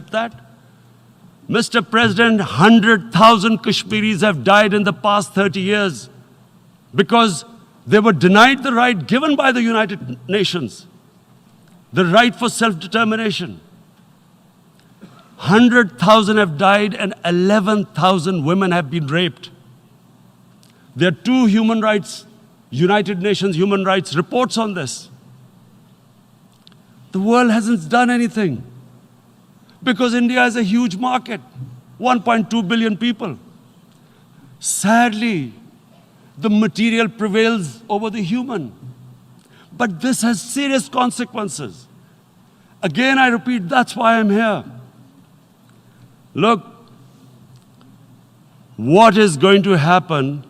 that? Mr. President, 100,000 Kashmiris have died in the past 30 years because they were denied the right given by the United Nations, the right for self-determination. 100,000 have died and 11,000 women have been raped. There are two United Nations human rights reports on this. The world hasn't done anything because India is a huge market, 1.2 billion people. Sadly, the material prevails over the human. But this has serious consequences. Again, I repeat, that's why I'm here. Look, what is going to happen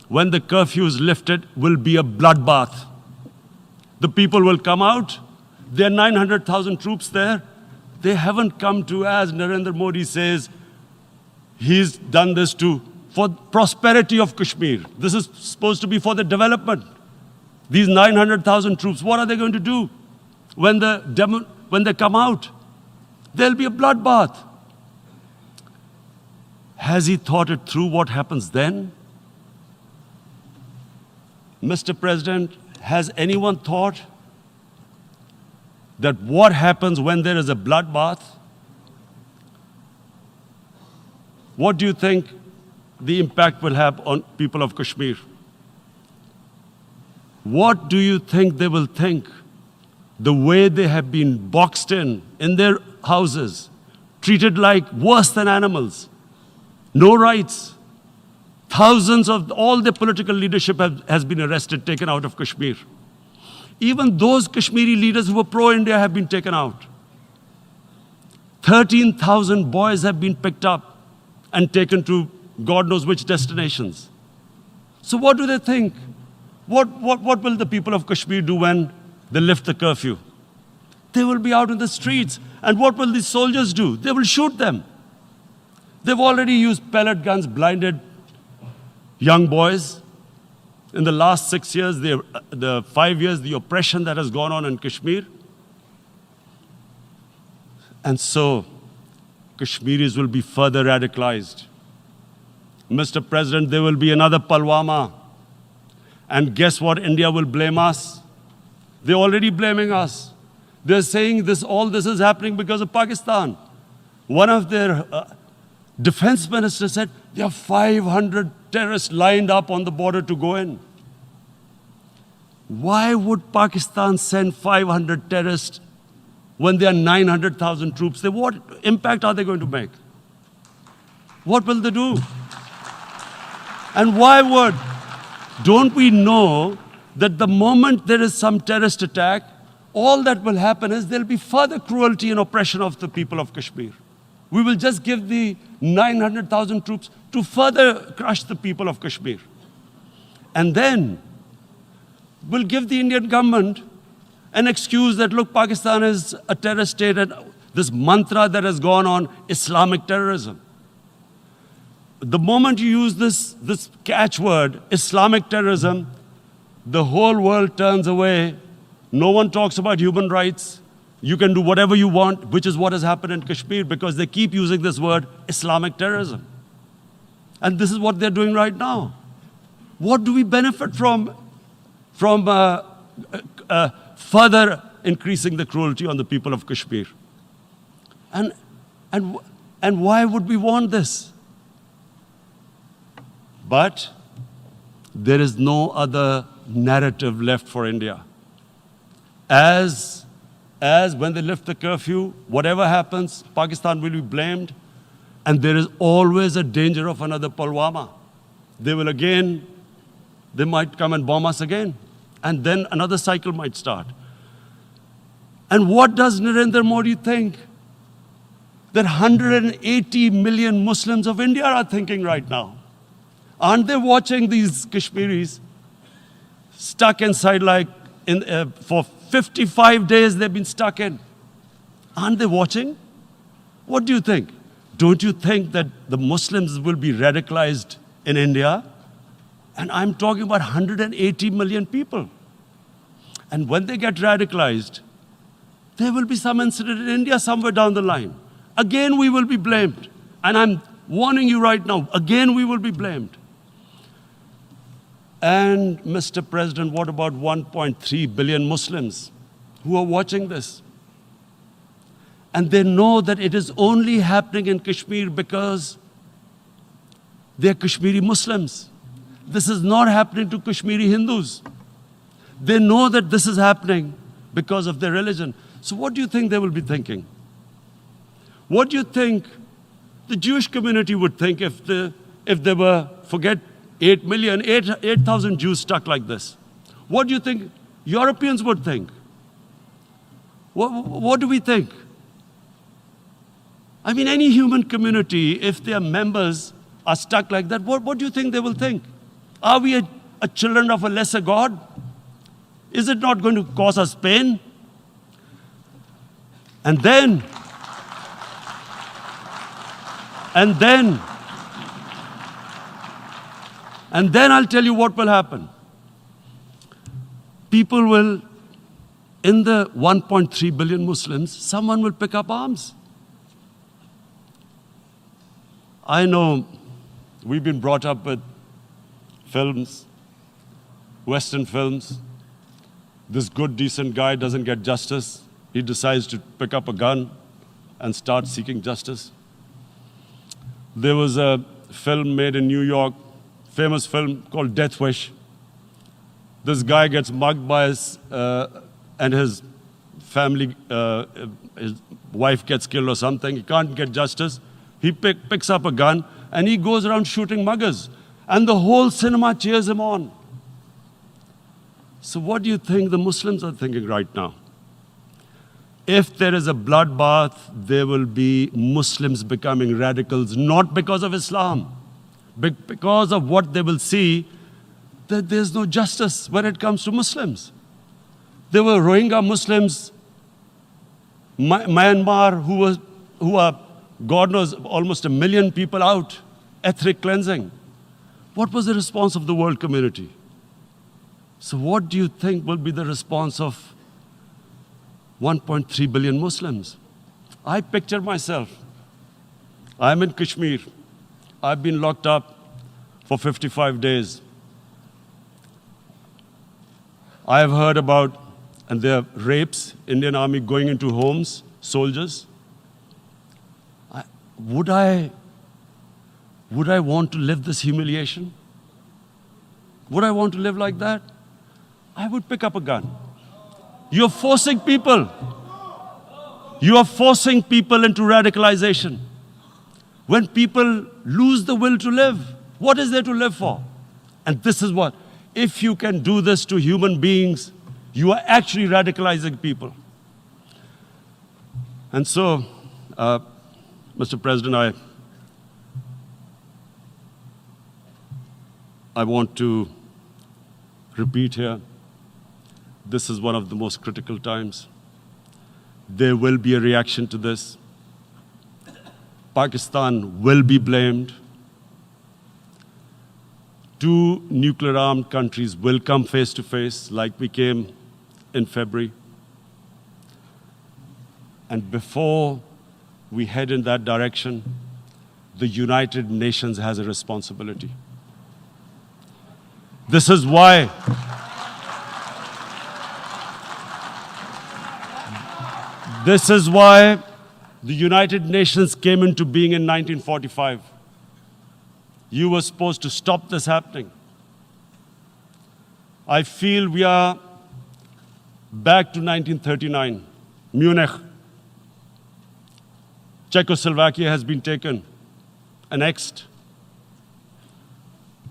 when the curfew is lifted will be a bloodbath. The people will come out. There are 900,000 troops there. They haven't come to, as Narendra Modi says, he's done this for prosperity of Kashmir. This is supposed to be for the development. These 900,000 troops, what are they going to do when they come out? There'll be a bloodbath. Has he thought it through what happens then? Mr. President, has anyone thought that what happens when there is a bloodbath? What do you think the impact will have on people of Kashmir? What do you think they will think? The way they have been boxed in their houses, treated like worse than animals, no rights. Thousands of all the political leadership has been arrested, taken out of Kashmir. Even those Kashmiri leaders who were pro-India have been taken out. 13,000 boys have been picked up and taken to God knows which destinations. So what do they think? What will the people of Kashmir do when they lift the curfew? They will be out in the streets. And what will these soldiers do? They will shoot them. They've already used pellet guns, blinded young boys. In the last 6 years, the 5 years, the oppression that has gone on in Kashmir. And so, Kashmiris will be further radicalized. Mr. President, there will be another Pulwama. And guess what? India will blame us. They're already blaming us. They're saying all this is happening because of Pakistan. One of their defense ministers said, there are 500 terrorists lined up on the border to go in. Why would Pakistan send 500 terrorists when there are 900,000 troops? What impact are they going to make? What will they do? And why would? Don't we know that the moment there is some terrorist attack, all that will happen is there'll be further cruelty and oppression of the people of Kashmir. We will just give the 900,000 troops to further crush the people of Kashmir. And then we'll give the Indian government an excuse that, look, Pakistan is a terrorist state, and this mantra that has gone on, Islamic terrorism. The moment you use this catchword, Islamic terrorism, the whole world turns away. No one talks about human rights. You can do whatever you want, which is what has happened in Kashmir, because they keep using this word, Islamic terrorism. And this is what they're doing right now. What do we benefit from further increasing the cruelty on the people of Kashmir? And why would we want this? But there is no other narrative left for India. As when they lift the curfew, whatever happens, Pakistan will be blamed, and there is always a danger of another Pulwama. They might come and bomb us again, and then another cycle might start. And what does Narendra Modi think? That 180 million Muslims of India are thinking right now. Aren't they watching these Kashmiris stuck inside for 55 days they've been stuck in? Aren't they watching? What do you think? Don't you think that the Muslims will be radicalized in India? And I'm talking about 180 million people. And when they get radicalized, there will be some incident in India somewhere down the line. again we will be blamed. And I'm warning you right now, again we will be blamed. And Mr. President, what about 1.3 billion Muslims who are watching this? And they know that it is only happening in Kashmir because they're Kashmiri Muslims. This is not happening to Kashmiri Hindus. They know that this is happening because of their religion. So what do you think they will be thinking? What do you think the Jewish community would think if there were, forget 8 million, 8,000 Jews stuck like this? What do you think Europeans would think? What do we think? I mean, any human community, if their members are stuck like that, what do you think they will think? Are we a children of a lesser God? Is it not going to cause us pain? And then I'll tell you what will happen. People will, in the 1.3 billion Muslims, someone will pick up arms. I know we've been brought up with films, Western films. This good, decent guy doesn't get justice. He decides to pick up a gun and start seeking justice. There was a film made in New York, famous film called Death Wish. This guy gets mugged by and his family, his wife gets killed or something. He can't get justice. He picks up a gun and he goes around shooting muggers. And the whole cinema cheers him on. So what do you think the Muslims are thinking right now? If there is a bloodbath, there will be Muslims becoming radicals, not because of Islam, but because of what they will see, that there's no justice when it comes to Muslims. There were Rohingya Muslims, Myanmar, who are, God knows, almost 1 million people out, ethnic cleansing. What was the response of the world community? So what do you think will be the response of 1.3 billion Muslims? I picture myself. I'm in Kashmir. I've been locked up for 55 days. I have heard about, and there are rapes, Indian Army going into homes, soldiers. Would I want to live this humiliation? Would I want to live like that? I would pick up a gun. You're forcing people. You are forcing people into radicalization. When people lose the will to live, what is there to live for? And this is what, if you can do this to human beings, you are actually radicalizing people. And so, Mr. President, I want to repeat here, this is one of the most critical times. There will be a reaction to this. Pakistan will be blamed. 2 nuclear-armed countries will come face to face like we came in February. And before we head in that direction, the United Nations has a responsibility. This is why the United Nations came into being in 1945. You were supposed to stop this happening. I feel we are back to 1939, Munich. Czechoslovakia has been taken, annexed.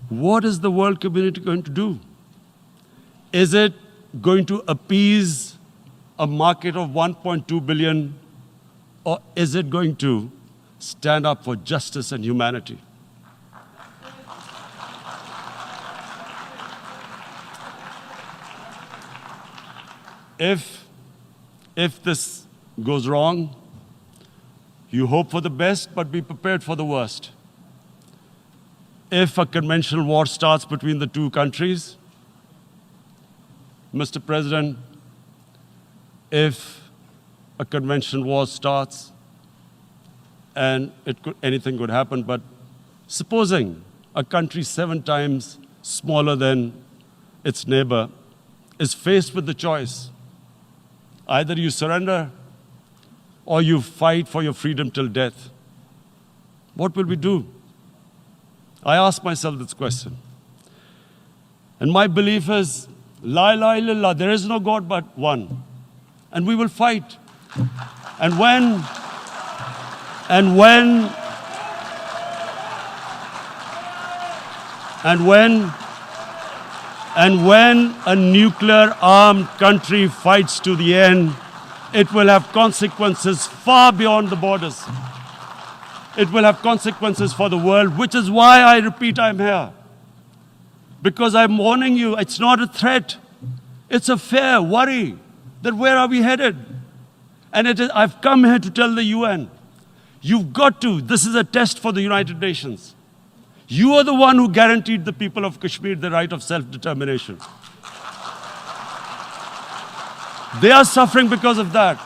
What is the world community going to do? Is it going to appease a market of 1.2 billion, or is it going to stand up for justice and humanity? If this goes wrong, you hope for the best, but be prepared for the worst. If a conventional war starts between the 2 countries, Mr. President, if a conventional war starts, and anything could happen. But supposing a country 7 times smaller than its neighbor is faced with the choice, either you surrender or you fight for your freedom till death, what will we do? I ask myself this question. And my belief is, La ilaha illallah, there is no God but one. And we will fight. And when a nuclear armed country fights to the end, it will have consequences far beyond the borders. It will have consequences for the world, which is why I repeat I'm here. Because I'm warning you, it's not a threat. It's a fair worry that where are we headed? And I've come here to tell the UN, you've got to, this is a test for the United Nations. You are the one who guaranteed the people of Kashmir the right of self-determination. They are suffering because of that.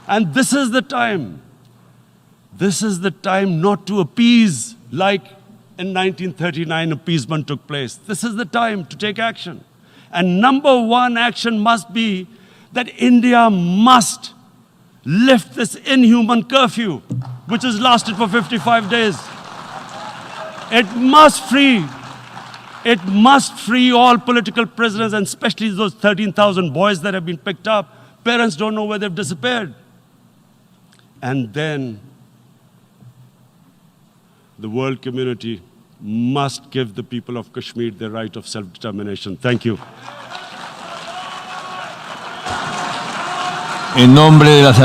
And this is the time. This is the time not to appease like in 1939 appeasement took place. This is the time to take action. And number one action must be that India must lift this inhuman curfew, which has lasted for 55 days. It must free all political prisoners, and especially those 13,000 boys that have been picked up. Parents don't know where they've disappeared. And then the world community must give the people of Kashmir the right of self-determination. Thank you. En nombre de las